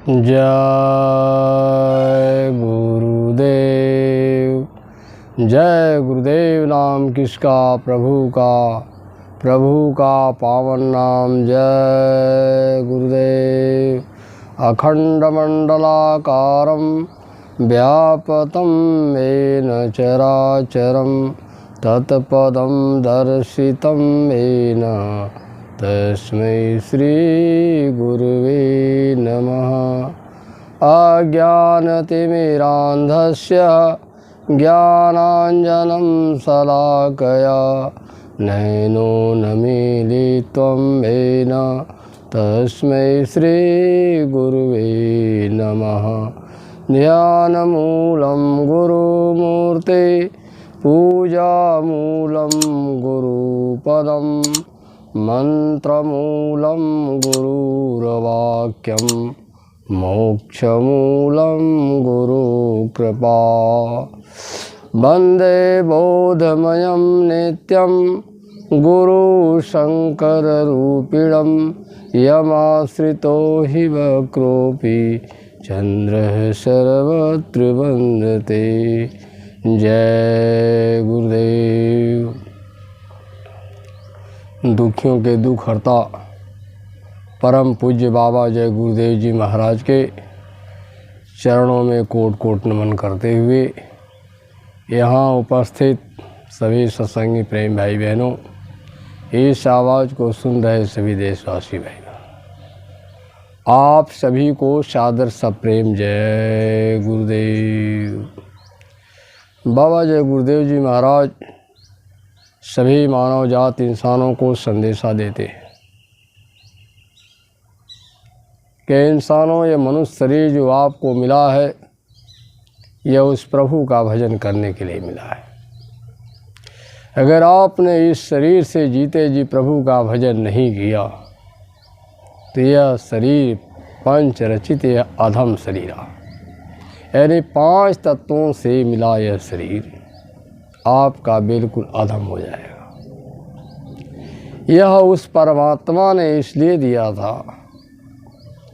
जय गुरुदेव। जय गुरुदेव नाम किसका, प्रभु का पावन नाम। जय गुरुदेव। अखंडमंडलाकारं व्यापतं येन चराचरं तत्पदं दर्शितं येन तस्मै श्री गुरुवे नमः। अज्ञानतिमिरान्धस्य ज्ञानाञ्जनं शलाकया नैनो न मीलित्वं येन तस्मै श्री गुरुवे नमः। ध्यानमूलं गुरुमूर्ते पूजामूलं गुरुपदं मंत्रमूलं गुरुर्वाक्यं मोक्षमूलं गुरुकृपा। वन्दे बोधमयं नित्यं गुरुशङ्कररूपिणं यमाश्रितो हि वक्रोऽपि चन्द्रः सर्वत्र वन्दते। जय गुरुदेव। दुखियों के दुख हरता परम पूज्य बाबा जय गुरुदेव जी महाराज के चरणों में कोट कोट नमन करते हुए यहाँ उपस्थित सभी सत्संगी प्रेम भाई बहनों, इस आवाज़ को सुन रहे सभी देशवासी भाई, आप सभी को सादर सप्रेम जय गुरुदेव। बाबा जय गुरुदेव जी महाराज सभी मानव जात इंसानों को संदेशा देते हैं कि इंसानों, ये मनुष्य शरीर जो आपको मिला है यह उस प्रभु का भजन करने के लिए मिला है। अगर आपने इस शरीर से जीते जी प्रभु का भजन नहीं किया तो यह शरीर पंच रचित यह अधम शरीर, यानी 5 तत्वों से मिला यह शरीर आपका बिल्कुल अधम हो जाएगा। यह उस परमात्मा ने इसलिए दिया था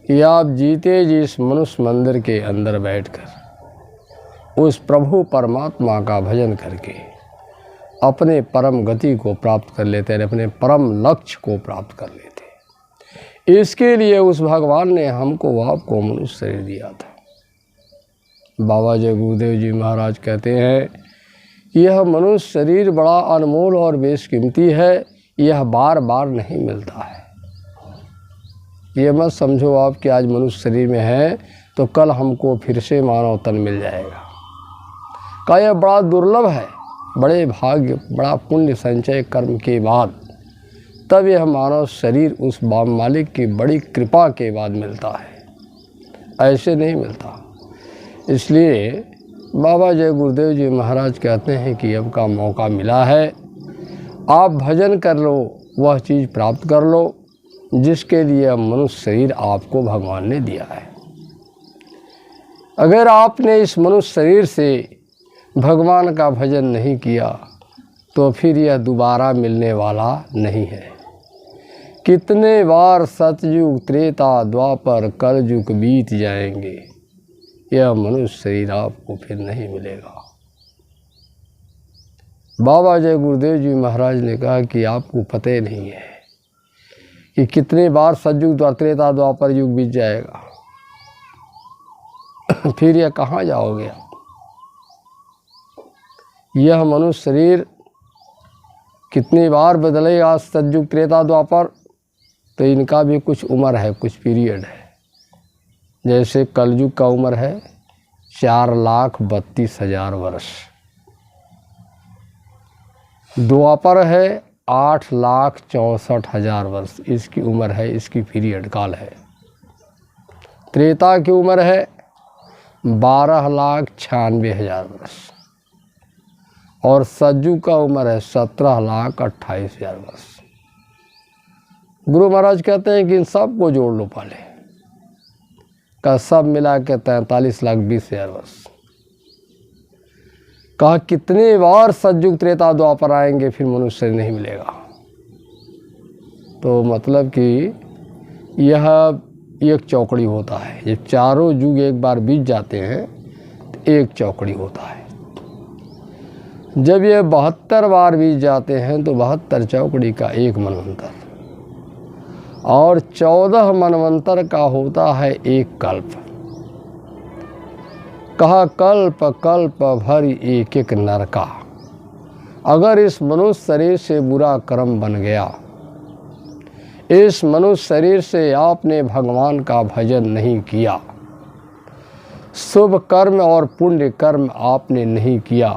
कि आप जीते जी इस मनुष्य मंदिर के अंदर बैठकर उस प्रभु परमात्मा का भजन करके अपने परम गति को प्राप्त कर लेते हैं, अपने परम लक्ष्य को प्राप्त कर लेते। इसके लिए उस भगवान ने हमको आपको मनुष्य शरीर दिया था। बाबा जय गुरुदेव जी महाराज कहते हैं, यह मनुष्य शरीर बड़ा अनमोल और बेशकीमती है, यह बार बार नहीं मिलता है। ये मत समझो आप कि आज मनुष्य शरीर में है तो कल हमको फिर से मानव तन मिल जाएगा। का यह बड़ा दुर्लभ है, बड़े भाग्य बड़ा पुण्य संचय कर्म के बाद तब यह मानव शरीर उस मालिक की बड़ी कृपा के बाद मिलता है, ऐसे नहीं मिलता। इसलिए बाबा जय गुरुदेव जी महाराज कहते हैं कि अब का मौका मिला है, आप भजन कर लो, वह चीज़ प्राप्त कर लो जिसके लिए मनुष्य शरीर आपको भगवान ने दिया है। अगर आपने इस मनुष्य शरीर से भगवान का भजन नहीं किया तो फिर यह दोबारा मिलने वाला नहीं है। कितने बार सतयुग त्रेता द्वापर कलयुग बीत जाएंगे, यह मनुष्य शरीर आपको फिर नहीं मिलेगा। बाबा जय गुरुदेव जी महाराज ने कहा कि आपको पता ही नहीं है कि कितने बार सतयुग त्रेता द्वापर युग बीत जाएगा, फिर यह कहाँ जाओगे आप। यह मनुष्य शरीर कितनी बार बदलेगा, सतयुग त्रेता द्वापर, तो इनका भी कुछ उम्र है, कुछ पीरियड है। जैसे कलयुग का उम्र है 4,32,000 वर्ष, द्वापर है 8,64,000 वर्ष, इसकी उम्र है, इसकी पीरियड काल है। त्रेता की उम्र है 12,96,000 वर्ष और सतयुग का उम्र है 17,28,000 वर्ष। गुरु महाराज कहते हैं कि इन सब को जोड़ लो पहले, का सब मिला के 43,20,000 वर्ष। कहा कितने बार सतयुग त्रेता द्वापर आएंगे फिर मनुष्य शरीर नहीं मिलेगा। तो मतलब कि यह एक चौकड़ी होता है। जब चारों युग एक बार बीत जाते हैं तो एक चौकड़ी होता है। जब ये 72 बार बीत जाते हैं तो 72 चौकड़ी का एक मनवंतर, और 14 मनवंतर का होता है एक कल्प। कहा कल्प कल्प भर एक एक नरका। अगर इस मनुष्य शरीर से बुरा कर्म बन गया, इस मनुष्य शरीर से आपने भगवान का भजन नहीं किया, शुभ कर्म और पुण्य कर्म आपने नहीं किया,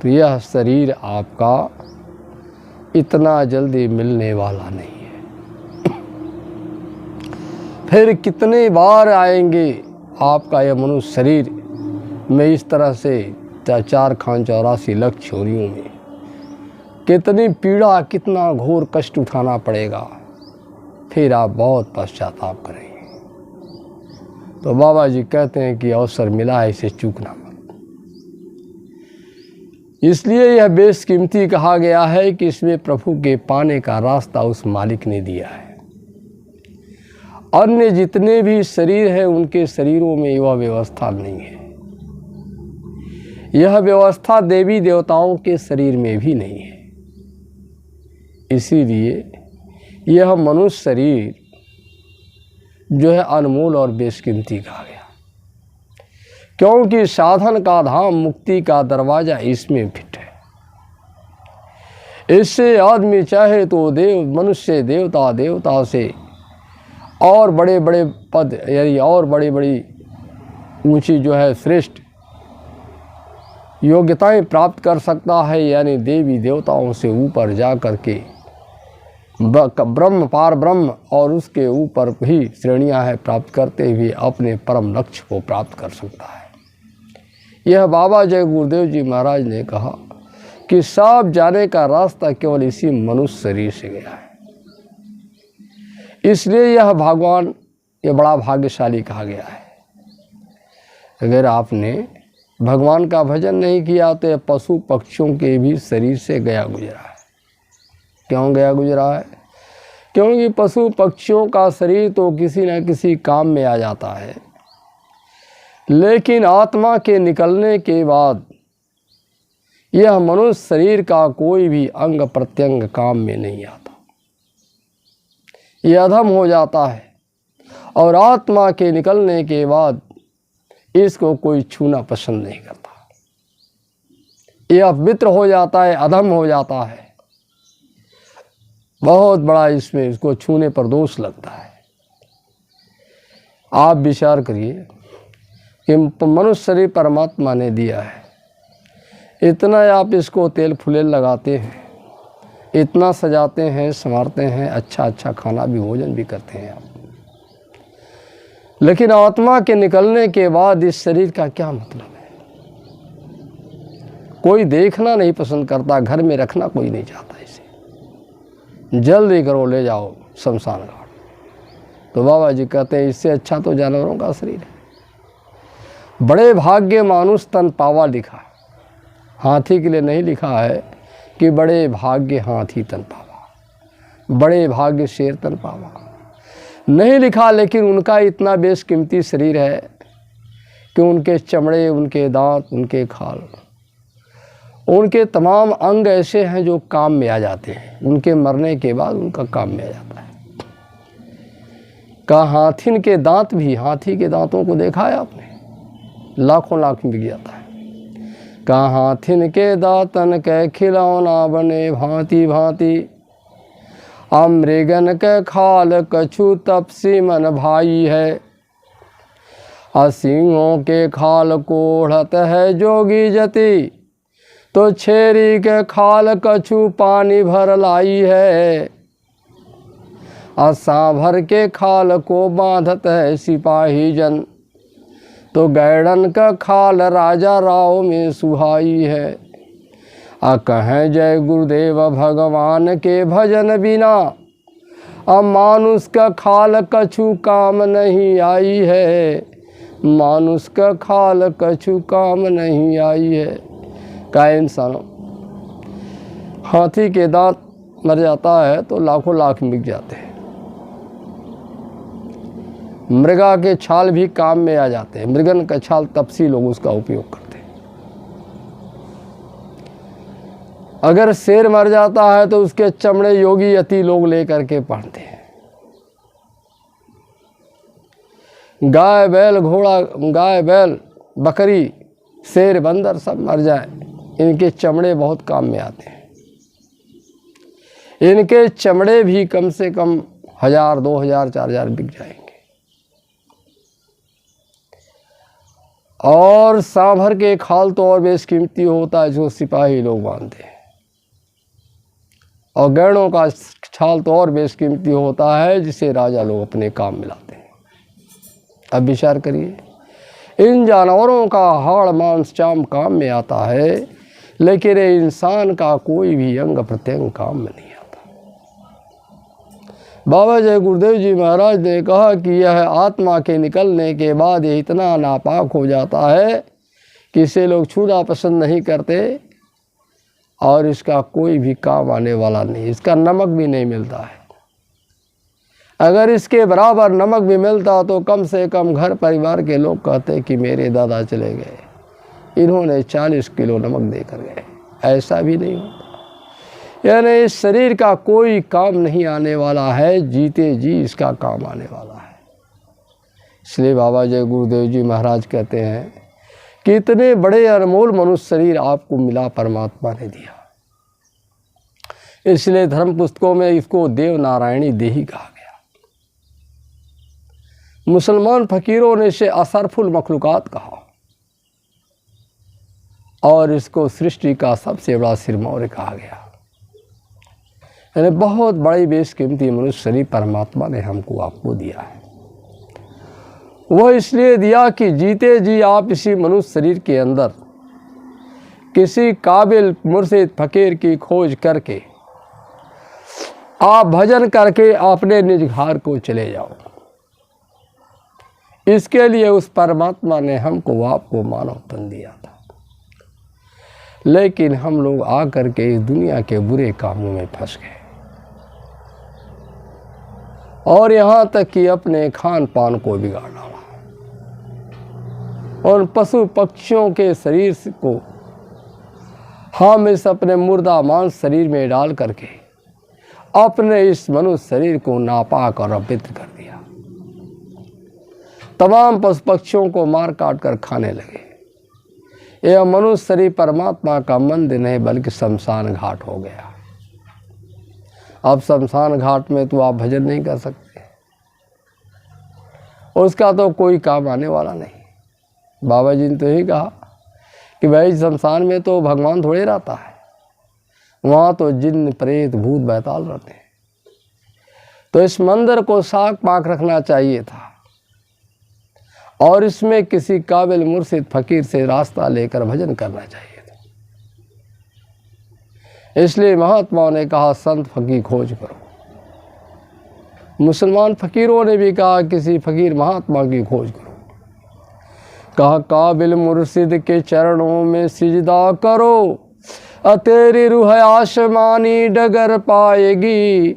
तो यह शरीर आपका इतना जल्दी मिलने वाला नहीं है। फिर कितने बार आएंगे आपका यह मनुष्य शरीर में इस तरह से 4,84 लाख छोरियों में कितनी पीड़ा, कितना घोर कष्ट उठाना पड़ेगा, फिर आप बहुत पश्चाताप करेंगे। तो बाबा जी कहते हैं कि अवसर मिला है, इसे चूकना मत। इसलिए यह बेशकीमती कहा गया है कि इसमें प्रभु के पाने का रास्ता उस मालिक ने दिया है। अन्य जितने भी शरीर हैं उनके शरीरों में यह व्यवस्था नहीं है। यह व्यवस्था देवी देवताओं के शरीर में भी नहीं है। इसीलिए यह मनुष्य शरीर जो है अनमोल और बेशकीमती कहा गया, क्योंकि साधन का धाम, मुक्ति का दरवाजा इसमें फिट है। इससे आदमी चाहे तो देव, मनुष्य, देवता, देवता से और बड़े बड़े पद, यानी और बड़ी बड़ी ऊंची जो है श्रेष्ठ योग्यताएं प्राप्त कर सकता है, यानी देवी देवताओं से ऊपर जा कर के ब्रह्म, पार ब्रह्म और उसके ऊपर भी श्रेणियां हैं, प्राप्त करते हुए अपने परम लक्ष्य को प्राप्त कर सकता है। यह बाबा जय गुरुदेव जी महाराज ने कहा कि सब जाने का रास्ता केवल इसी मनुष्य शरीर से गया है। इसलिए यह भगवान, यह बड़ा भाग्यशाली कहा गया है। अगर आपने भगवान का भजन नहीं किया तो पशु पक्षियों के भी शरीर से गया गुजरा है। क्यों गया गुजरा है? क्योंकि पशु पक्षियों का शरीर तो किसी न किसी काम में आ जाता है, लेकिन आत्मा के निकलने के बाद यह मनुष्य शरीर का कोई भी अंग प्रत्यंग काम में नहीं आता। यह अधम हो जाता है, और आत्मा के निकलने के बाद इसको कोई छूना पसंद नहीं करता। यह अपवित्र हो जाता है, अधम हो जाता है। बहुत बड़ा इसमें इसको छूने पर दोष लगता है। आप विचार करिए कि मनुष्य शरीर परमात्मा ने दिया है, इतना आप इसको तेल फुलेल लगाते हैं, इतना सजाते हैं, संवारते हैं, अच्छा अच्छा खाना भी, भोजन भी करते हैं आप, लेकिन आत्मा के निकलने के बाद इस शरीर का क्या मतलब है? कोई देखना नहीं पसंद करता, घर में रखना कोई नहीं चाहता। इसे जल्दी करो, ले जाओ शमशान घाट। तो बाबा जी कहते हैं इससे अच्छा तो जानवरों का शरीर है। बड़े भाग्य मानुष तन पावा लिखा, हाथी के लिए नहीं लिखा है कि बड़े भाग्य हाथी तन पावा, बड़े भाग्य शेर तन पावा नहीं लिखा। लेकिन उनका इतना बेशकीमती शरीर है कि उनके चमड़े, उनके दांत, उनके खाल, उनके तमाम अंग ऐसे हैं जो काम में आ जाते हैं। उनके मरने के बाद उनका काम में आ जाता है। का हाथी के दांत भी, हाथी के दांतों को देखा है आपने? लाखों लाख में बिक जाता है। का हाथिन के दातन के खिलौना बने भांति भांति, मृगन के खाल कछु तपसी मन भाई है। सिंहों के खाल कोढ़त है जोगी जति, तो छेरी के खाल कछु पानी भर लाई है। सांभर के खाल को बांधत है सिपाही जन, तो गैड़न का खाल राजा राव में सुहाई है। कहें जय गुरुदेव भगवान के भजन बिना, मानुष का खाल कछु काम नहीं आई है। मानुष का खाल कछु काम नहीं आई है। का इंसानों, हाथी के दांत मर जाता है तो लाखों लाख बिक जाते हैं। मृगा के छाल भी काम में आ जाते हैं। मृगन का छाल तपसी लोग उसका उपयोग करते हैं। अगर शेर मर जाता है तो उसके चमड़े योगी यति लोग लेकर के पहनते हैं। गाय बैल घोड़ा, गाय बैल बकरी शेर बंदर सब मर जाए, इनके चमड़े बहुत काम में आते हैं। इनके चमड़े भी कम से कम 1000, 2000, 4000 बिक जाएंगे। और सांभर के खाल तो और बेशकीमती होता है, जो सिपाही लोग बांधते हैं। और गैड़ों का छाल तो और बेशकीमती होता है, जिसे राजा लोग अपने काम में लाते हैं। अब विचार करिए, इन जानवरों का हाड़ मांस चाम काम में आता है, लेकिन इंसान का कोई भी अंग प्रत्यंग काम में नहीं आता। बाबा जय गुरुदेव जी महाराज ने कहा कि यह आत्मा के निकलने के बाद ये इतना नापाक हो जाता है कि इसे लोग छूना पसंद नहीं करते, और इसका कोई भी काम आने वाला नहीं। इसका नमक भी नहीं मिलता है। अगर इसके बराबर नमक भी मिलता तो कम से कम घर परिवार के लोग कहते कि मेरे दादा चले गए, इन्होंने 40 किलो नमक देकर गए। ऐसा भी नहीं होता। यानी इस शरीर का कोई काम नहीं आने वाला है, जीते जी इसका काम आने वाला है। इसलिए बाबा जय गुरुदेव जी महाराज कहते हैं कि इतने बड़े अनमोल मनुष्य शरीर आपको मिला, परमात्मा ने दिया। इसलिए धर्म पुस्तकों में इसको देव नारायणी देही कहा गया। मुसलमान फकीरों ने इसे असरफुल मखलूकात कहा, और इसको सृष्टि का सबसे बड़ा सिरमौर कहा गया। यानी बहुत बड़ी बेशकीमती मनुष्य शरीर परमात्मा ने हमको आपको दिया है। वह इसलिए दिया कि जीते जी आप इसी मनुष्य शरीर के अंदर किसी काबिल मुर्शिद फकीर की खोज करके आप भजन करके अपने निज घर को चले जाओ। इसके लिए उस परमात्मा ने हमको आपको मानव तन दिया था। लेकिन हम लोग आकर के इस दुनिया के बुरे कामों में फंस गए, और यहाँ तक कि अपने खान पान को बिगाड़ डाला, और पशु पक्षियों के शरीर को हम इस अपने मुर्दा मांस शरीर में डाल करके अपने इस मनुष्य शरीर को नापाक और अपवित्र कर दिया। तमाम पशु पक्षियों को मार काट कर खाने लगे। यह मनुष्य शरीर परमात्मा का मंदिर नहीं बल्कि शमशान घाट हो गया। अब शमशान घाट में तो आप भजन नहीं कर सकते, उसका तो कोई काम आने वाला नहीं। बाबा जी ने तो यही कहा कि भाई शमशान में तो भगवान थोड़े रहता है, वहाँ तो जिन्न प्रेत भूत बैताल रहते हैं। तो इस मंदिर को साफ पाक रखना चाहिए था, और इसमें किसी काबिल मुर्शिद फकीर से रास्ता लेकर भजन करना चाहिए था। इसलिए महात्माओं ने कहा संत फकीर खोज करो। मुसलमान फकीरों ने भी कहा किसी फकीर महात्मा की खोज करो। कहा काबिल मुर्शिद के चरणों में सिजदा करो, तेरी रूह आसमानी डगर पाएगी।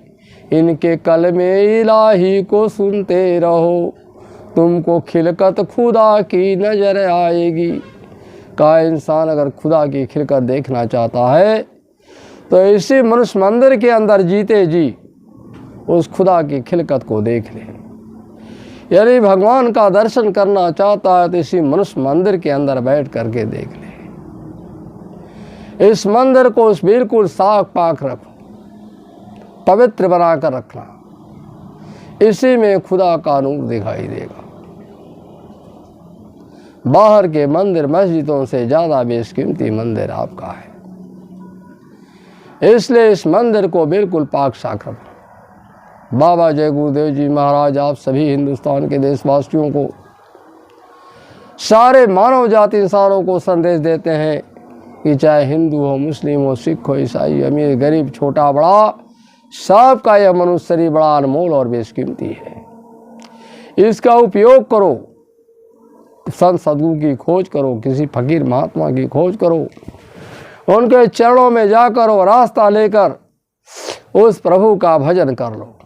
इनके कलमे इलाही को सुनते रहो, तुमको खिलकत खुदा की नजर आएगी। कहा इंसान अगर खुदा की खिलकत देखना चाहता है तो इसी मनुष्य मंदिर के अंदर जीते जी उस खुदा की खिलकत को देख ले। यदि भगवान का दर्शन करना चाहता है तो इसी मनुष्य मंदिर के अंदर बैठ करके देख ले। इस मंदिर को बिल्कुल साफ पाक रखो, पवित्र बनाकर रखना, इसी में खुदा का नूर दिखाई देगा। बाहर के मंदिर मस्जिदों से ज़्यादा बेशकीमती मंदिर आपका है, इसलिए इस मंदिर को बिल्कुल पाक साफ रखो। बाबा जय गुरुदेव जी महाराज आप सभी हिंदुस्तान के देशवासियों को, सारे मानव जाति इंसानों को संदेश देते हैं कि चाहे हिंदू हो, मुस्लिम हो, सिख हो, ईसाई, अमीर गरीब, छोटा बड़ा, सबका यह मनुष्य शरीर बड़ा अनमोल और बेशकीमती है। इसका उपयोग करो, संत सदगुरु की खोज करो, किसी फकीर महात्मा की खोज करो, उनके चरणों में जाकर और रास्ता लेकर उस प्रभु का भजन कर लो।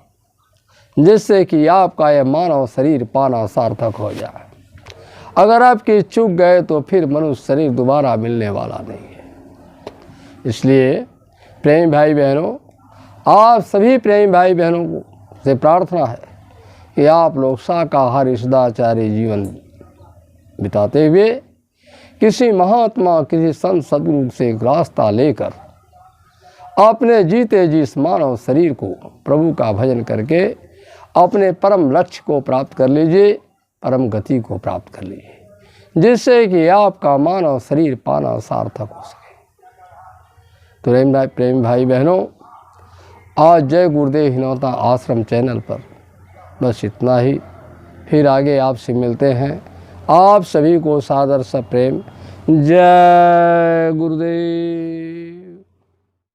जिससे कि आपका यह मानव शरीर पाना सार्थक हो जाए। अगर आपके चूक गए तो फिर मनुष्य शरीर दोबारा मिलने वाला नहीं है। इसलिए प्रेमी भाई बहनों, आप सभी प्रेमी भाई बहनों से प्रार्थना है कि आप लोग शाकाहारी सदाचारी जीवन बिताते हुए किसी महात्मा, किसी संत सद्गुरु से एक रास्ता लेकर अपने जीते जी इस मानव शरीर को प्रभु का भजन करके अपने परम लक्ष्य को प्राप्त कर लीजिए, परम गति को प्राप्त कर लीजिए, जिससे कि आपका मानव शरीर पाना सार्थक हो सके। तो प्रेम भाई बहनों, आज जय गुरुदेव हिनौता आश्रम चैनल पर बस इतना ही। फिर आगे आपसे मिलते हैं। आप सभी को सादर सा प्रेम। जय गुरुदेव।